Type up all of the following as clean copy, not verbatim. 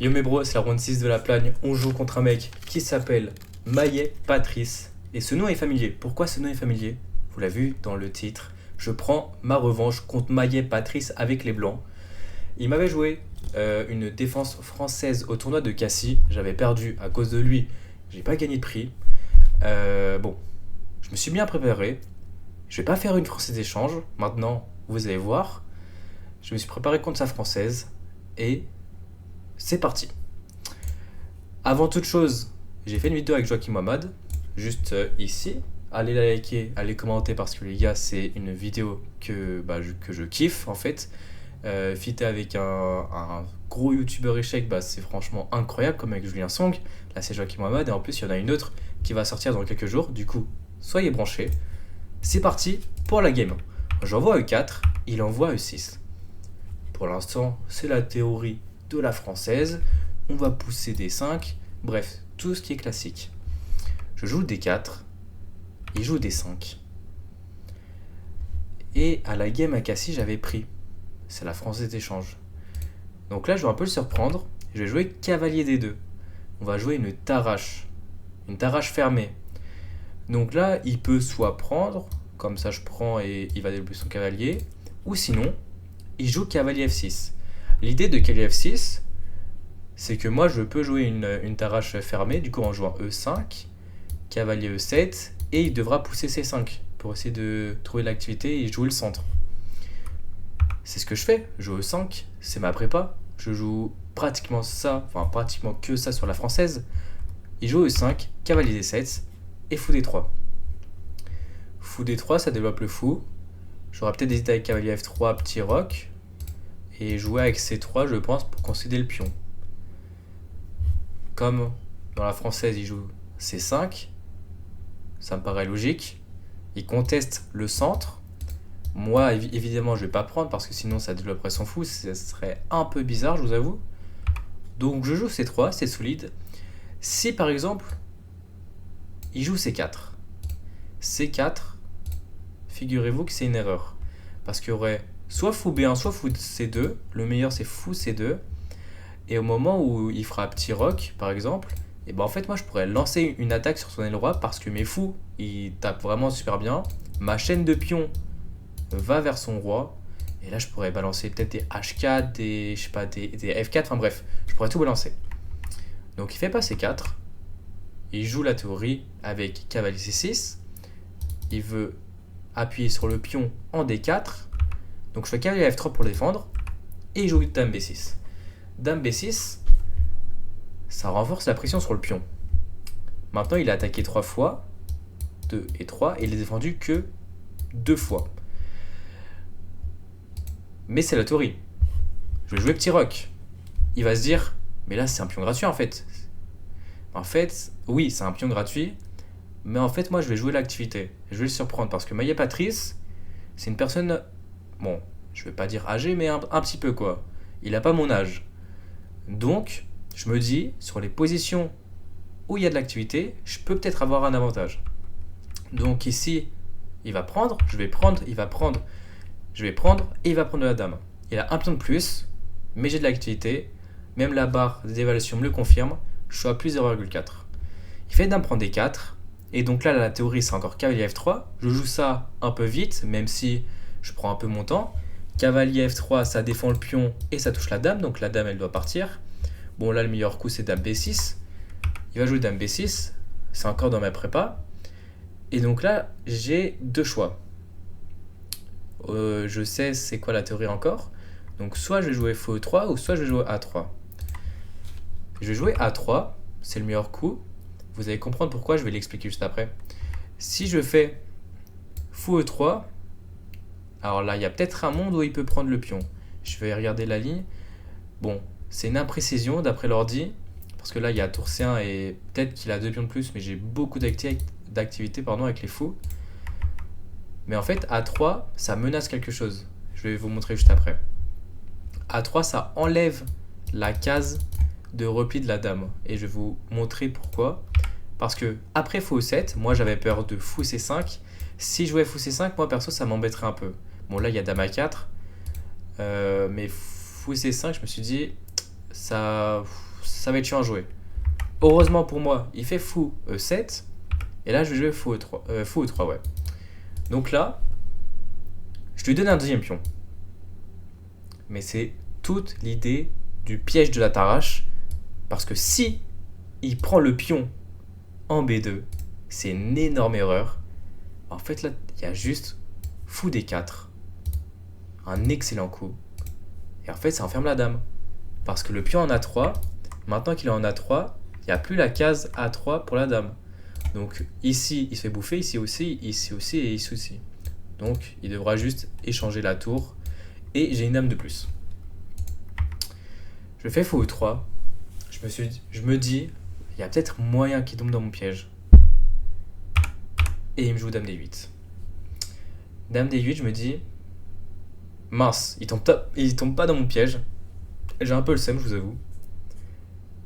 Yo mes bros, c'est la ronde 6 de la plagne. On joue contre un mec qui s'appelle Maillet Patrice. Et ce nom est familier. Pourquoi ce nom est familier? Vous l'avez vu dans le titre. Je prends ma revanche contre Maillet Patrice avec les Blancs. Il m'avait joué une défense française au tournoi de Cassis. J'avais perdu à cause de lui. J'ai pas gagné de prix. Bon, je me suis bien préparé. Je vais pas faire une française d'échange. Maintenant, vous allez voir. Je me suis préparé contre sa française. Et c'est parti. Avant toute chose, j'ai fait une vidéo avec Joachim Mohamed, juste ici. Allez la liker, allez commenter parce que les gars, c'est une vidéo que je kiffe en fait. Fité avec un gros youtubeur échec, c'est franchement incroyable comme avec Julien Song. Là, c'est Joachim Mohamed et en plus, il y en a une autre qui va sortir dans quelques jours. Du coup, soyez branchés. C'est parti pour la game. J'envoie E4, il envoie E6. Pour l'instant, c'est la théorie de la française. On va pousser D5. Bref, tout ce qui est classique. Je joue D4. Il joue D5. Et à la game à Cassis, j'avais pris. C'est la française d'échange. Donc là, je vais un peu le surprendre. Je vais jouer cavalier D2. On va jouer une tarache. Une tarache fermée. Donc là, il peut soit prendre, comme ça je prends et il va développer son cavalier, ou sinon, il joue cavalier F6. L'idée de cavalier F6, c'est que moi je peux jouer une tarache fermée, du coup en jouant E5, cavalier E7, et il devra pousser C5 pour essayer de trouver l'activité et jouer le centre. C'est ce que je fais, je joue E5, c'est ma prépa, je joue pratiquement que ça sur la française. Il joue E5, cavalier D7 et fou D3. Fou D3, ça développe le fou. J'aurais peut-être hésité avec cavalier F3, petit roc. Et jouer avec C3, je pense, pour concéder le pion. Comme dans la française, il joue C5. Ça me paraît logique. Il conteste le centre. Moi, évidemment, je vais pas prendre parce que sinon, ça développerait son fou. Ça serait un peu bizarre, je vous avoue. Donc, je joue C3, c'est solide. Si, par exemple, il joue C4. C4, figurez-vous que c'est une erreur. Parce qu'il y aurait soit fou B1, soit fou C2. Le meilleur, c'est fou C2. Et au moment où il fera petit roc, par exemple, et en fait, moi, je pourrais lancer une attaque sur son aile roi parce que mes fous, ils tapent vraiment super bien. Ma chaîne de pions va vers son roi. Et là, je pourrais balancer peut-être des H4, des F4. Enfin bref, je pourrais tout balancer. Donc, il fait pas C4. Il joue la théorie avec cavalier C6. Il veut appuyer sur le pion en D4. Donc je fais cavalier F3 pour le défendre. Et il joue dame B6. Dame B6, ça renforce la pression sur le pion. Maintenant, il a attaqué 3 fois. 2 et 3. Et il est défendu que 2 fois. Mais c'est la théorie. Je vais jouer petit roc. Il va se dire, mais là c'est un pion gratuit en fait. En fait, oui, c'est un pion gratuit. Mais en fait, moi, je vais jouer l'activité. Je vais le surprendre parce que Maillet Patrice, c'est une personne, bon, je vais pas dire âgée, mais un petit peu quoi. Il a pas mon âge. Donc, je me dis, sur les positions où il y a de l'activité, je peux peut-être avoir un avantage. Donc ici, il va prendre, je vais prendre, il va prendre, je vais prendre et il va prendre la dame. Il a un pion de plus, mais j'ai de l'activité. Même la barre d'évaluation me le confirme. Je suis à plus 0,4. Il fait dame prend D4. Et donc là, la théorie, c'est encore cavalier F3. Je joue ça un peu vite, même si je prends un peu mon temps. Cavalier F3, ça défend le pion et ça touche la dame. Donc la dame, elle doit partir. Bon, là, le meilleur coup, c'est dame B6. Il va jouer dame B6. C'est encore dans ma prépa. Et donc là, j'ai deux choix. Je sais c'est quoi la théorie encore. Donc soit je vais jouer fou E3 ou soit je vais jouer A3. Je vais jouer A3. C'est le meilleur coup. Vous allez comprendre pourquoi, je vais l'expliquer juste après. Si je fais fou E3, alors là, il y a peut-être un monde où il peut prendre le pion. Je vais regarder la ligne. Bon, c'est une imprécision d'après l'ordi, parce que là, il y a tour C1 et peut-être qu'il a 2 pions de plus, mais j'ai beaucoup d'activité avec les fous. Mais en fait, A3, ça menace quelque chose. Je vais vous montrer juste après. A3, ça enlève la case de repli de la dame. Et je vais vous montrer pourquoi. Parce que après fou E7, moi j'avais peur de fou C5. Si je jouais fou C5, moi perso ça m'embêterait un peu. Bon là il y a dame A4. Mais fou C5, je me suis dit, ça va être chiant à jouer. Heureusement pour moi, il fait fou E7. Et là, je vais jouer fou E3. Fou E3, ouais. Donc là, je lui donne un deuxième pion. Mais c'est toute l'idée du piège de la Tarache. Parce que si il prend le pion en B2, c'est une énorme erreur. En fait, là, il y a juste fou D4. Un excellent coup. Et en fait, ça enferme la dame. Parce que le pion en A3, maintenant qu'il est en A3, il n'y a plus la case A3 pour la dame. Donc ici, il se fait bouffer, ici aussi et ici aussi. Donc il devra juste échanger la tour. Et j'ai une dame de plus. Je fais fou E3. Je me dis, il y a peut-être moyen qu'il tombe dans mon piège. Et il me joue dame D8. Dame D8, je me dis, mince, il tombe pas dans mon piège. J'ai un peu le seum, je vous avoue.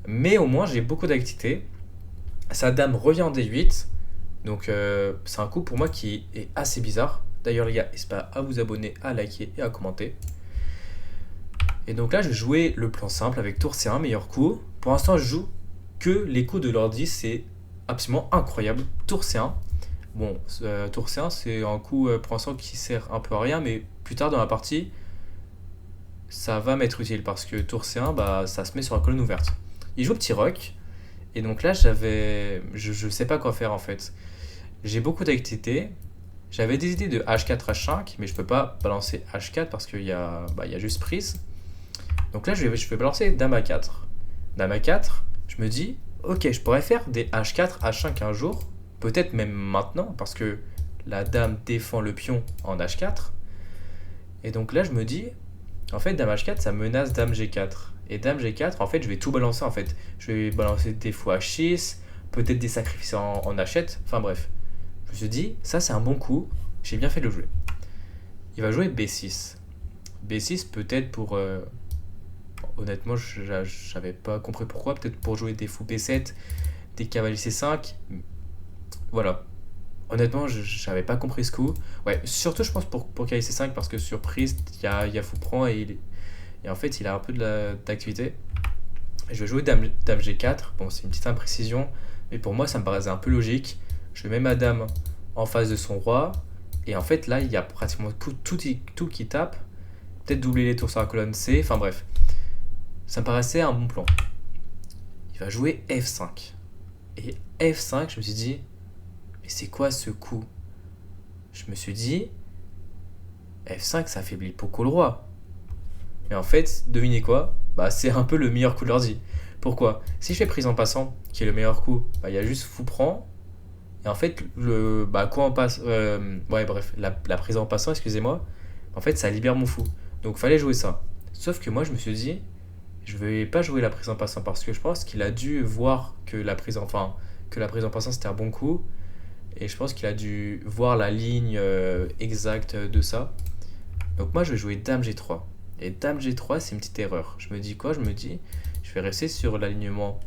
Mais au moins, j'ai beaucoup d'activité. Sa dame revient en D8. Donc, c'est un coup pour moi qui est assez bizarre. D'ailleurs, les gars, n'hésitez pas à vous abonner, à liker et à commenter. Et donc là, je vais jouer le plan simple avec tour C1, meilleur coup. Pour l'instant, je joue que les coups de l'ordi. C'est absolument incroyable. Tour C1. Bon, tour C1, c'est un coup pour l'instant qui sert un peu à rien. Mais plus tard dans la partie, ça va m'être utile. Parce que tour C1, bah, ça se met sur la colonne ouverte. Il joue petit roc. Et donc là, je sais pas quoi faire en fait. J'ai beaucoup d'activités. J'avais des idées de H4, H5, mais je peux pas balancer H4 parce qu'il y a, il y a juste prise. Donc là, je vais balancer Dame A4. Dame A4, je me dis, ok, je pourrais faire des H4, H5 un jour, peut-être même maintenant, parce que la dame défend le pion en H4. Et donc là, je me dis, en fait, Dame H4, ça menace Dame G4. Et Dame G4, en fait, je vais tout balancer en fait. Je vais balancer des fous H6, peut-être des sacrifices en H7, enfin bref. Je me suis dit, ça c'est un bon coup, j'ai bien fait de le jouer. Il va jouer B6. B6 peut-être pour... honnêtement, j'avais pas compris pourquoi. Peut-être pour jouer des fous B7, des cavaliers C5. Voilà. Honnêtement, j'avais pas compris ce coup. Ouais, surtout je pense pour cavalier C5 parce que sur prise, il y a fou prend et en fait, il a un peu d'activité. Je vais jouer dame G4. Bon, c'est une petite imprécision, mais pour moi, ça me paraissait un peu logique. Je mets ma dame en face de son roi. Et en fait, là, il y a pratiquement tout qui tape. Peut-être doubler les tours sur la colonne C. Enfin bref. Ça me paraissait un bon plan. Il va jouer F5. Et F5, je me suis dit, mais c'est quoi ce coup? Je me suis dit, F5, ça affaiblit beaucoup le roi. Et en fait, devinez quoi? Bah, c'est un peu le meilleur coup de l'ordi. Pourquoi? Si je fais prise en passant, qui est le meilleur coup, bah, il y a juste fou prend. Et en fait, coup en passe. Ouais, bref, la prise en passant, excusez-moi. En fait, ça libère mon fou. Donc, fallait jouer ça. Sauf que moi, je me suis dit, je vais pas jouer la prise en passant parce que je pense qu'il a dû voir que que la prise en passant c'était un bon coup. Et je pense qu'il a dû voir la ligne exacte de ça. Donc, moi, je vais jouer Dame G3. Et Dame G3, c'est une petite erreur. Je me dis quoi? Je me dis, je vais rester sur l'alignement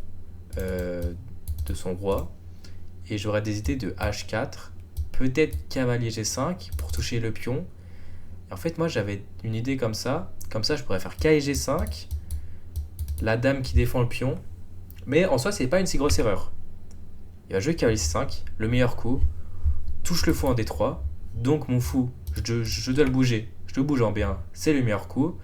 de son roi. Et j'aurai des idées de H4, peut-être cavalier G5 pour toucher le pion. Et en fait, moi j'avais une idée comme ça. Comme ça, je pourrais faire cavalier G5, la dame qui défend le pion. Mais en soi, c'est pas une si grosse erreur. Il va jouer cavalier C5, le meilleur coup, touche le fou en D3. Donc mon fou, je dois le bouger. Je le bouge en B1, c'est le meilleur coup.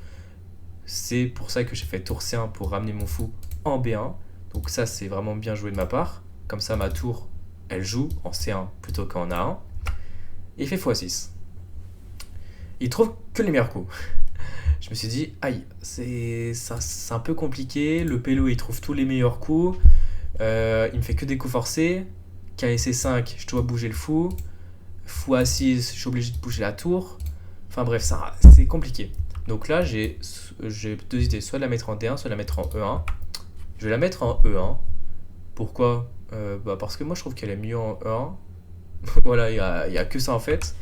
C'est pour ça que j'ai fait tour C1 pour ramener mon fou en B1. Donc ça, c'est vraiment bien joué de ma part. Comme ça, ma tour, elle joue en C1 plutôt qu'en A1. Et il fait x6. Il trouve que les meilleurs coups. Je me suis dit, aïe, c'est un peu compliqué. Le pélo, il trouve tous les meilleurs coups. Il me fait que des coups forcés. KC5, je dois bouger le fou. Fou A6, je suis obligé de bouger la tour. Enfin bref, c'est compliqué. Donc là, j'ai deux idées. Soit de la mettre en D1, soit de la mettre en E1. Je vais la mettre en E1. Pourquoi? Parce que moi, je trouve qu'elle est mieux en E1. Voilà, il y a que ça en fait.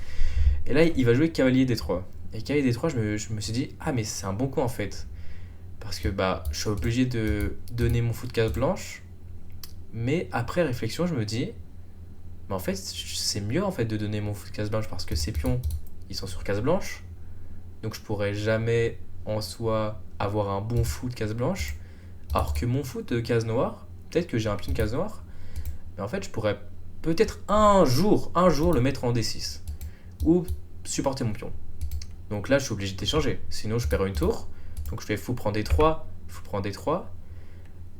Et là, il va jouer cavalier D3. Et cavalier D3, je me suis dit, ah, mais c'est un bon coup en fait. Parce que je suis obligé de donner mon fou de case blanche. Mais après réflexion, je me dis, mais en fait, c'est mieux en fait de donner mon fou de case blanche parce que ces pions, ils sont sur case blanche. Donc je pourrais jamais en soi avoir un bon fou de case blanche. Alors que mon fou de case noire, peut-être que j'ai un pion de case noire, mais en fait, je pourrais peut-être un jour le mettre en D6 ou supporter mon pion. Donc là, je suis obligé d'échanger, sinon je perds une tour. Donc je fais fou prend D3, fou prend D3.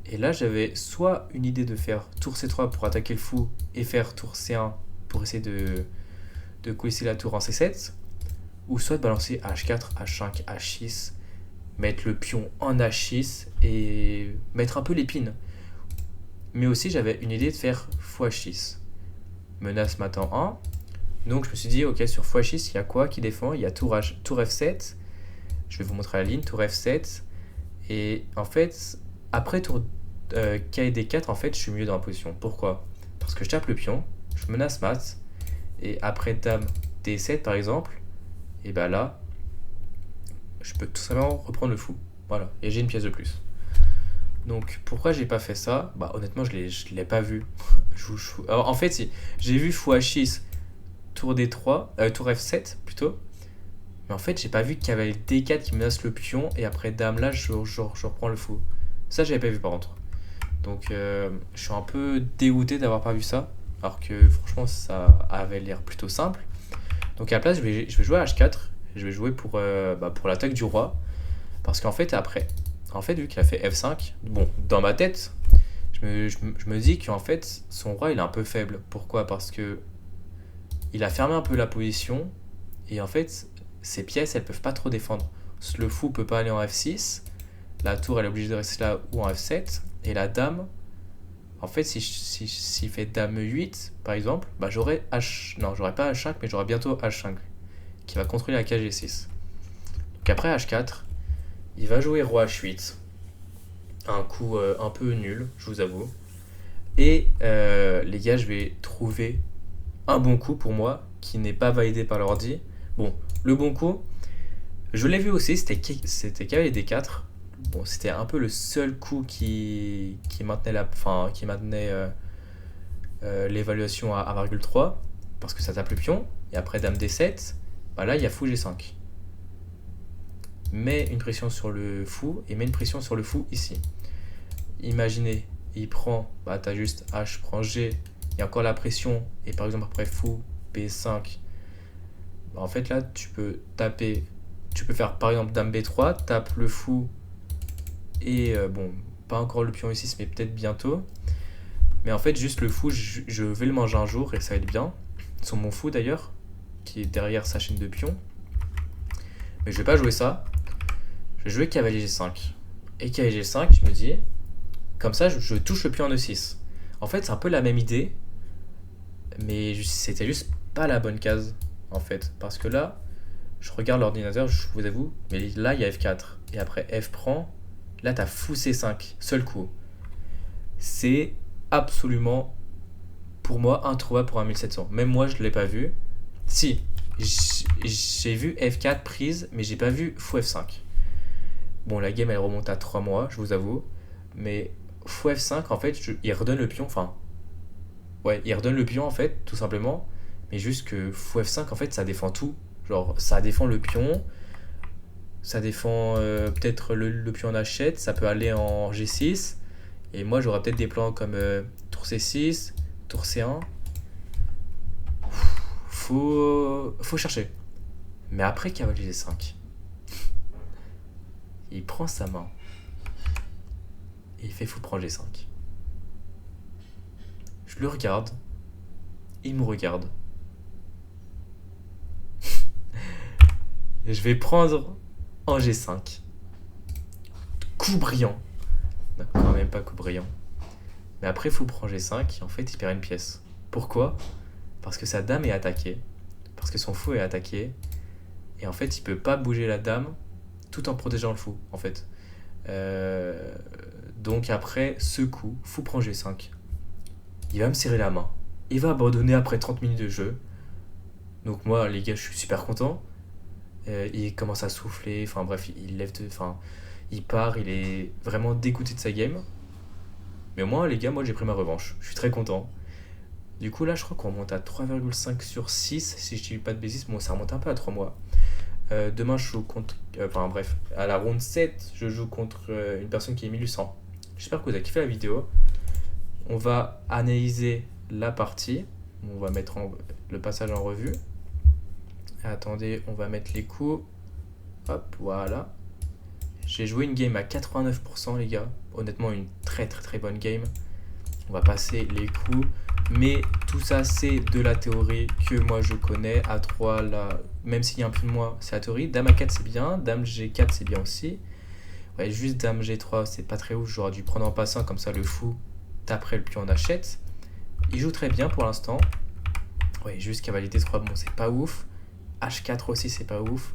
Et là, j'avais soit une idée de faire tour C3 pour attaquer le fou et faire tour C1 pour essayer de coincer la tour en C7, ou soit de balancer H4, H5, H6, mettre le pion en H6 et mettre un peu l'épine. Mais aussi, j'avais une idée de faire fou H6. Menace m'attend 1. Donc je me suis dit, ok, sur fou H6, il y a quoi qui défend? Il y a tour F7. Je vais vous montrer la ligne, tour F7. Et en fait, après tour K et D4, en fait, je suis mieux dans la position. Pourquoi? Parce que je tape le pion, je menace mat, et après dame D7 par exemple, et bah là, je peux tout simplement reprendre le fou. Voilà, et j'ai une pièce de plus. Donc pourquoi j'ai pas fait ça? Bah honnêtement, je l'ai pas vu. Alors, en fait, si, j'ai vu fou H6, tour D3, tour F7 plutôt. Mais en fait, j'ai pas vu qu'il y avait D4 qui menace le pion, et après dame là, je reprends le fou. Ça, j'avais pas vu par contre. Donc je suis un peu dégoûté d'avoir pas vu ça, alors que franchement ça avait l'air plutôt simple. Donc à la place je vais jouer à H4, je vais jouer pour l'attaque du roi, parce qu'en fait après, en fait vu qu'il a fait F5, bon dans ma tête, je me dis qu'en fait son roi il est un peu faible. Pourquoi? Parce que il a fermé un peu la position, et en fait ses pièces elles peuvent pas trop défendre. Le fou peut pas aller en F6, la tour elle est obligée de rester là ou en F7, et la dame, en fait, si fait dame 8, par exemple, bah j'aurais non, j'aurais pas H5, mais j'aurais bientôt H5, qui va contrôler la cage G6. Donc après H4, il va jouer roi H8, un coup un peu nul, je vous avoue. Et les gars, je vais trouver un bon coup pour moi, qui n'est pas validé par l'ordi. Bon, le bon coup, je l'ai vu aussi, c'était cavalier D4. Bon, c'était un peu le seul coup qui maintenait l'évaluation à 1,3, parce que ça tape le pion. Et après dame D7, bah là il y a fou G5. Met une pression sur le fou et met une pression sur le fou ici. Imaginez, il prend, bah t'as juste H prend G, il y a encore la pression, et par exemple après fou B5, bah en fait là tu peux faire par exemple dame B3, tape le fou, et bon, pas encore le pion ici, mais peut-être bientôt. Mais en fait, juste le fou, je vais le manger un jour et ça va être bien. Sur mon fou d'ailleurs, qui est derrière sa chaîne de pions. Mais je vais pas jouer ça. Je vais jouer cavalier G5. Et cavalier G5, je me dis, comme ça, je touche le pion en E6. En fait, c'est un peu la même idée, mais c'était juste pas la bonne case, en fait. Parce que là, je regarde l'ordinateur, je vous avoue, mais là, il y a F4. Et après F prend, là, t'as fou C5, seul coup. C'est absolument, pour moi, introuvable pour un 1700. Même moi, je ne l'ai pas vu. Si, j'ai vu F4 prise, mais j'ai pas vu fou F5. Bon, la game, elle remonte à 3 mois, je vous avoue. Mais fou F5, en fait, il redonne le pion. Enfin, ouais, il redonne le pion, en fait, tout simplement. Mais juste que fou F5, en fait, ça défend tout. Genre, ça défend le pion. Ça défend peut-être le pion en H7. Ça peut aller en G6. Et moi, j'aurais peut-être des plans comme tour C6, tour C1. Faut chercher. Mais après cavalier G5, il prend sa main et il fait fou prendre G5. Je le regarde, il me regarde. Et je vais prendre en G5. Coup brillant. Non, quand même pas coup brillant. Mais après, fou prend G5 et en fait, il perd une pièce. Pourquoi? Parce que sa dame est attaquée. Parce que son fou est attaqué. Et en fait, il peut pas bouger la dame tout en protégeant le fou, en fait. Donc après ce coup, fou prend G5. Il va me serrer la main. Il va abandonner après 30 minutes de jeu. Donc moi, les gars, je suis super content. Il commence à souffler. Enfin bref, il part. Il est vraiment dégoûté de sa game. Mais moi, les gars, moi j'ai pris ma revanche. Je suis très content. Du coup, là, je crois qu'on remonte à 3,5 sur 6, si je dis pas de bêtises. Bon, ça remonte un peu à 3 mois. Demain, je joue contre. Enfin, bref, à la ronde 7, je joue contre une personne qui est 1800. J'espère que vous avez kiffé la vidéo. On va analyser la partie. On va mettre le passage en revue. Attendez, on va mettre les coups. Hop, voilà. J'ai joué une game à 89% les gars. Honnêtement, une très très très bonne game. On va passer les coups. Mais tout ça, c'est de la théorie que moi je connais. A3, là, même s'il y a un plus de moi, c'est la théorie. Dame A4, c'est bien. Dame G4, c'est bien aussi. Ouais, juste Dame G3, c'est pas très ouf. J'aurais dû prendre en passant, comme ça le fou taperait le pion en achète. Il joue très bien pour l'instant. Ouais, juste cavalier D3, bon, c'est pas ouf. H4 aussi, c'est pas ouf.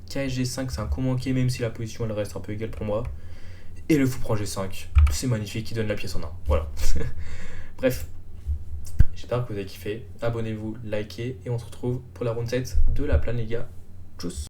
KSG5, c'est un coup manqué, même si la position elle reste un peu égale pour moi. Et le fou prend G5. C'est magnifique, il donne la pièce en 1. Voilà. Bref. J'espère que vous avez kiffé. Abonnez-vous, likez et on se retrouve pour la round 7 de la plane les gars. Tchuss.